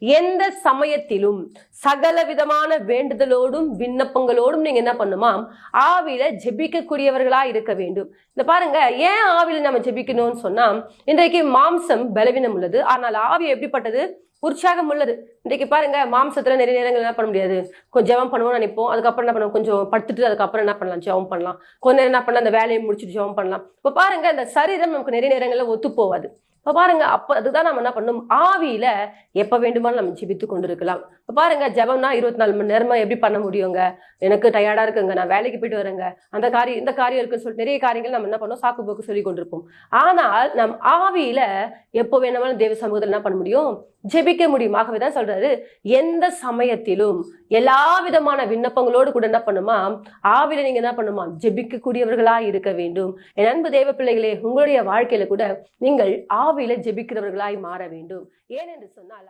எந்த சமயத்திலும் சகல விதமான வேண்டுதலோடும் விண்ணப்பங்களோடும் நீங்க என்ன பண்ணுமா ஆவியில ஜெபிக்கக்கூடியவர்களா இருக்க வேண்டும். இந்த பாருங்க, ஏன் ஆவியில நம்ம ஜெபிக்கணும்னு சொன்னா, இன்றைக்கு மாம்சம் பலவீனம் உள்ளது, ஆனால் ஆவி எப்படிப்பட்டது? உற்சாகம் உள்ளது. இன்றைக்கு பாருங்க, மாம்சத்துல நிறைய நேரங்கள் என்ன பண்ண முடியாது, கொஞ்சம் ஜெபம் பண்ணுவோம்னு நினைப்போம், அதுக்கப்புறம் என்ன பண்ணுவோம், கொஞ்சம் படுத்துட்டு அதுக்கப்புறம் என்ன பண்ணலாம், ஜெபம் பண்ணலாம், கொஞ்ச நேரம் என்ன பண்ணலாம், அந்த வேலையை முடிச்சுட்டு ஜெபம் பண்ணலாம். இப்ப பாருங்க, இந்த சரீரம் நமக்கு நிறைய நேரங்கள்ல ஒத்து போவாது. இப்ப பாருங்க, அப்ப அதுதான் நம்ம என்ன பண்ணணும், ஆவியில எப்ப வேண்டுமானாலும் நம்ம ஜெபித்து கொண்டிருக்கலாம். இப்ப பாருங்க, ஜெபம்னா 24 மணி நேரமா எப்படி பண்ண முடியுங்க, எனக்கு டயர்டா இருக்குங்க, நான் வேலைக்கு போயிட்டு வரேங்க, அந்த காரியம் இந்த காரியம் இருக்குன்னு சொல்லிட்டு நிறைய காரியங்கள் நம்ம என்ன பண்ணோம், சாக்கு போக்கு சொல்லி கொண்டிருப்போம். ஆனால் நம் ஆவியில எப்போ வேணுமானாலும் தேவ சமூகத்தில் என்ன பண்ண முடியும், ஜெபிக்க முடியும். ஆகவேதான் சொல்றாரு, எந்த சமயத்திலும் எல்லா விதமான விண்ணப்பங்களோடு கூட என்ன பண்ணுமா, ஆவியில நீங்க என்ன பண்ணுமா, ஜெபிக்க கூடியவர்களா இருக்க வேண்டும். என் அன்பு தேவ பிள்ளைகளே, உங்களுடைய வாழ்க்கையில கூட நீங்கள் ஆவியில ஜெபிக்கிறவர்களாய் மாற வேண்டும். ஏனென்று சொன்னால்